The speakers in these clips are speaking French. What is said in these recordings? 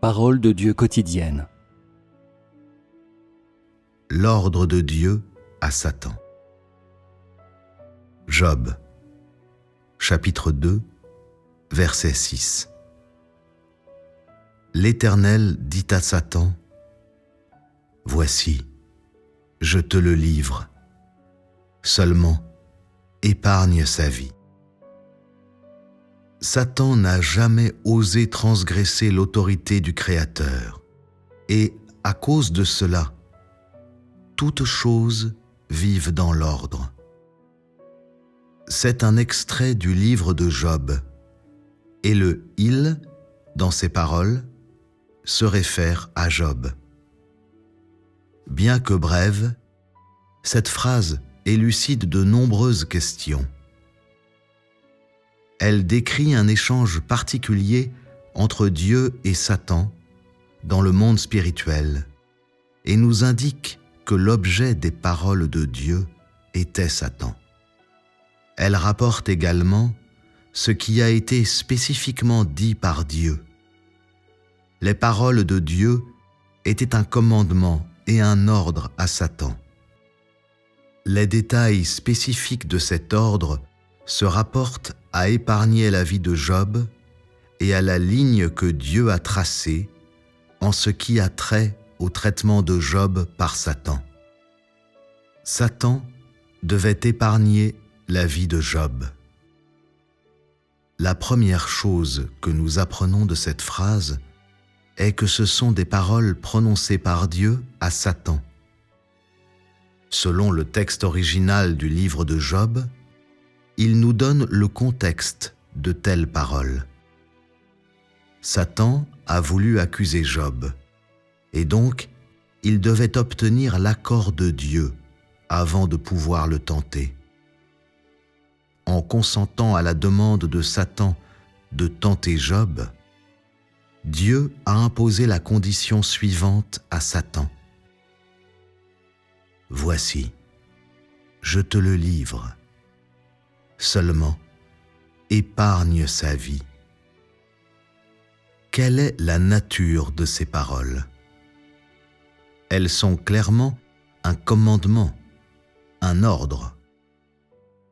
Parole de Dieu quotidienne. L'ordre de Dieu à Satan. Job, chapitre 2, verset 6. L'Éternel dit à Satan : « Voici, je te le livre. Seulement, épargne sa vie. » Satan n'a jamais osé transgresser l'autorité du Créateur, et à cause de cela, toutes choses vivent dans l'ordre. C'est un extrait du livre de Job, et le « il » dans ces paroles se réfère à Job. Bien que brève, cette phrase élucide de nombreuses questions. Elle décrit un échange particulier entre Dieu et Satan dans le monde spirituel et nous indique que l'objet des paroles de Dieu était Satan. Elle rapporte également ce qui a été spécifiquement dit par Dieu. Les paroles de Dieu étaient un commandement et un ordre à Satan. Les détails spécifiques de cet ordre se rapportent à épargner la vie de Job et à la ligne que Dieu a tracée en ce qui a trait au traitement de Job par Satan. Satan devait épargner la vie de Job. La première chose que nous apprenons de cette phrase est que ce sont des paroles prononcées par Dieu à Satan. Selon le texte original du livre de Job, il nous donne le contexte de telles paroles. Satan a voulu accuser Job, et donc il devait obtenir l'accord de Dieu avant de pouvoir le tenter. En consentant à la demande de Satan de tenter Job, Dieu a imposé la condition suivante à Satan. « Voici, je te le livre. Seulement, épargne sa vie. » Quelle est la nature de ces paroles ? Elles sont clairement un commandement, un ordre.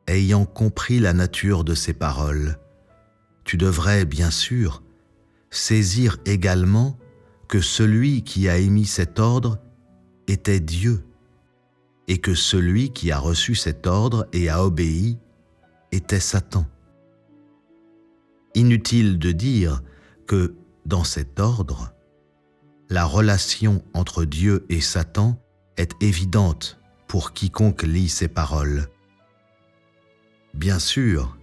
Ayant compris la nature de ces paroles, tu devrais, bien sûr, saisir également que celui qui a émis cet ordre était Dieu, et que celui qui a reçu cet ordre et a obéi était Satan. Inutile de dire que, dans cet ordre, la relation entre Dieu et Satan est évidente pour quiconque lit ces paroles. Bien sûr,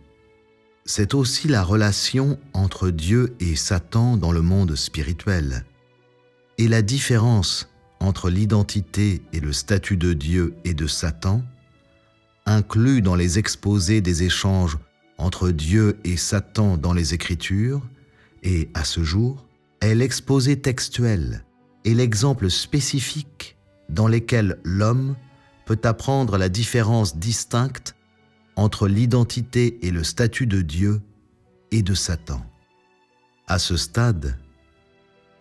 c'est aussi la relation entre Dieu et Satan dans le monde spirituel, et la différence entre l'identité et le statut de Dieu et de Satan, inclus dans les exposés des échanges entre Dieu et Satan dans les Écritures, et, à ce jour, est l'exposé textuel et l'exemple spécifique dans lesquels l'homme peut apprendre la différence distincte entre l'identité et le statut de Dieu et de Satan. À ce stade,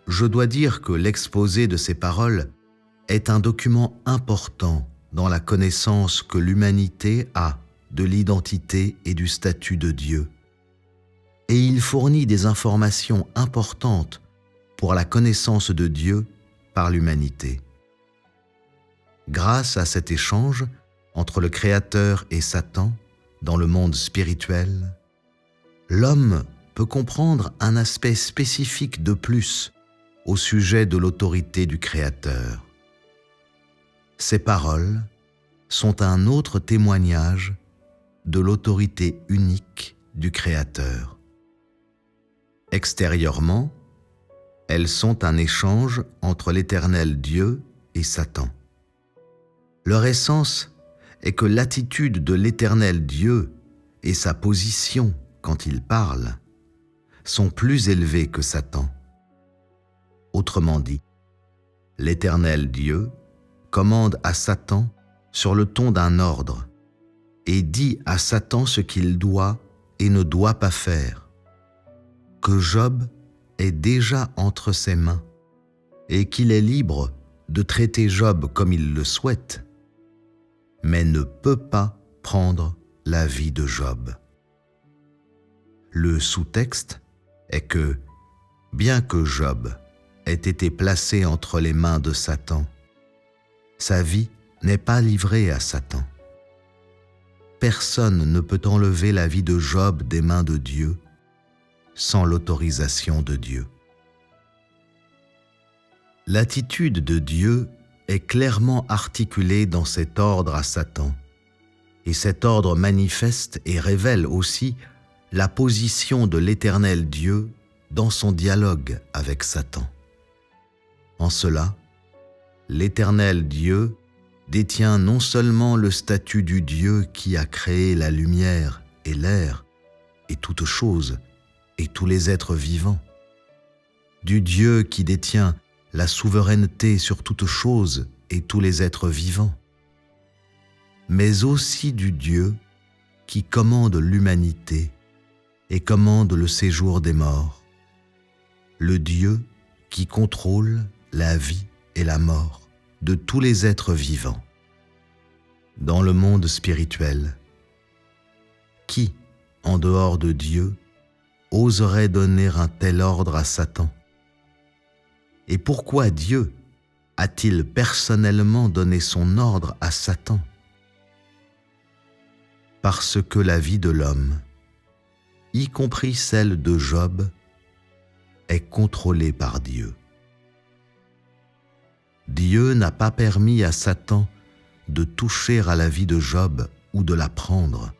je dois dire que l'exposé de ces paroles est un document important dans la connaissance que l'humanité a de l'identité et du statut de Dieu. Et il fournit des informations importantes pour la connaissance de Dieu par l'humanité. Grâce à cet échange entre le Créateur et Satan dans le monde spirituel, l'homme peut comprendre un aspect spécifique de plus au sujet de l'autorité du Créateur. Ces paroles sont un autre témoignage de l'autorité unique du Créateur. Extérieurement, elles sont un échange entre l'Éternel Dieu et Satan. Leur essence est que l'attitude de l'Éternel Dieu et sa position quand il parle sont plus élevées que Satan. Autrement dit, l'Éternel Dieu commande à Satan sur le ton d'un ordre et dit à Satan ce qu'il doit et ne doit pas faire. Que Job est déjà entre ses mains et qu'il est libre de traiter Job comme il le souhaite, mais ne peut pas prendre la vie de Job. Le sous-texte est que, bien que Job ait été placé entre les mains de Satan, sa vie n'est pas livrée à Satan. Personne ne peut enlever la vie de Job des mains de Dieu sans l'autorisation de Dieu. L'attitude de Dieu est clairement articulée dans cet ordre à Satan, et cet ordre manifeste et révèle aussi la position de l'Éternel Dieu dans son dialogue avec Satan. En cela, l'Éternel Dieu détient non seulement le statut du Dieu qui a créé la lumière et l'air et toutes choses et tous les êtres vivants, du Dieu qui détient la souveraineté sur toutes choses et tous les êtres vivants, mais aussi du Dieu qui commande l'humanité et commande le séjour des morts, le Dieu qui contrôle la vie et la mort de tous les êtres vivants. Dans le monde spirituel, qui, en dehors de Dieu, oserait donner un tel ordre à Satan? Et pourquoi Dieu a-t-il personnellement donné son ordre à Satan? Parce que la vie de l'homme, y compris celle de Job, est contrôlée par Dieu. Dieu n'a pas permis à Satan de toucher à la vie de Job ou de la prendre.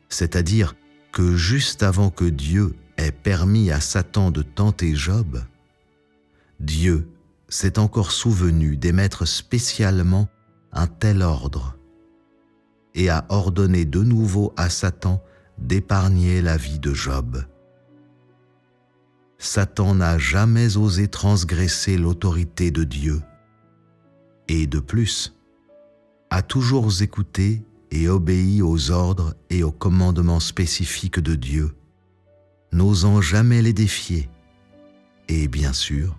C'est-à-dire que juste avant que Dieu ait permis à Satan de tenter Job, Dieu s'est encore souvenu d'émettre spécialement un tel ordre et a ordonné de nouveau à Satan d'épargner la vie de Job. Satan n'a jamais osé transgresser l'autorité de Dieu et de plus, a toujours écouté et obéi aux ordres et aux commandements spécifiques de Dieu, n'osant jamais les défier et, bien sûr,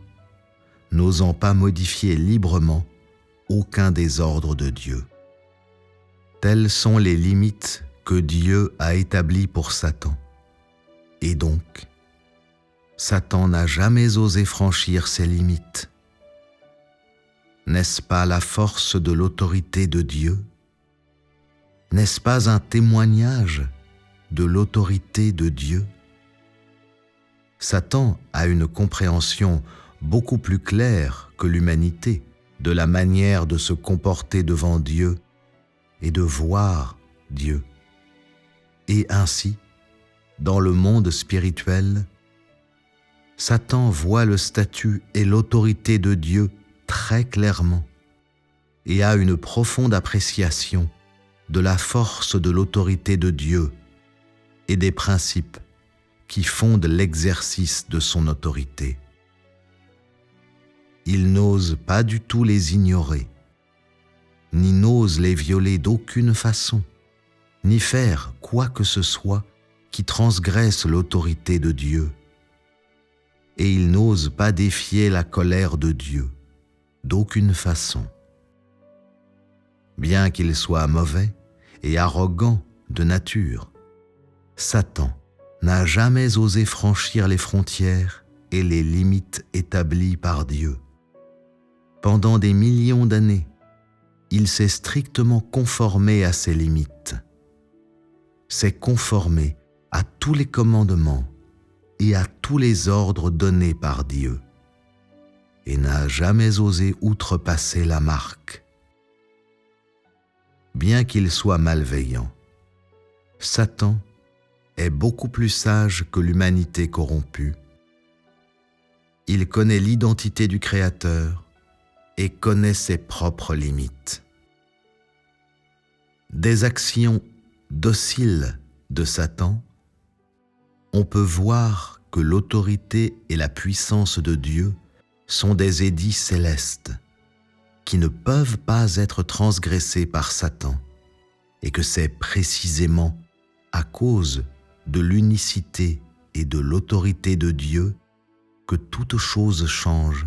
n'osant pas modifier librement aucun des ordres de Dieu. Telles sont les limites que Dieu a établies pour Satan. Et donc, Satan n'a jamais osé franchir ces limites. N'est-ce pas la force de l'autorité de Dieu? N'est-ce pas un témoignage de l'autorité de Dieu? Satan a une compréhension beaucoup plus claire que l'humanité de la manière de se comporter devant Dieu et de voir Dieu. Et ainsi, dans le monde spirituel, Satan voit le statut et l'autorité de Dieu très clairement et a une profonde appréciation de la force de l'autorité de Dieu et des principes qui fondent l'exercice de son autorité. Il n'ose pas du tout les ignorer, ni n'ose les violer d'aucune façon, ni faire quoi que ce soit qui transgresse l'autorité de Dieu. Et il n'ose pas défier la colère de Dieu, d'aucune façon. Bien qu'il soit mauvais et arrogant de nature, Satan n'a jamais osé franchir les frontières et les limites établies par Dieu. Pendant des millions d'années, il s'est strictement conformé à ces limites, s'est conformé à tous les commandements et à tous les ordres donnés par Dieu, et n'a jamais osé outrepasser la marque. Bien qu'il soit malveillant, Satan est beaucoup plus sage que l'humanité corrompue. Il connaît l'identité du Créateur et connaît ses propres limites. Des actions dociles de Satan, on peut voir que l'autorité et la puissance de Dieu sont des édits célestes qui ne peuvent pas être transgressés par Satan et que c'est précisément à cause de l'unicité et de l'autorité de Dieu que toute chose change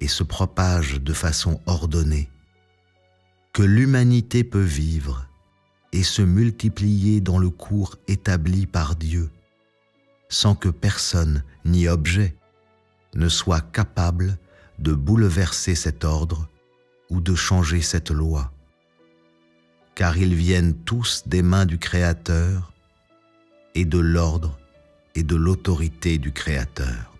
et se propage de façon ordonnée, que l'humanité peut vivre et se multiplier dans le cours établi par Dieu, sans que personne ni objet ne soit capable de bouleverser cet ordre ou de changer cette loi, car ils viennent tous des mains du Créateur et de l'ordre et de l'autorité du Créateur.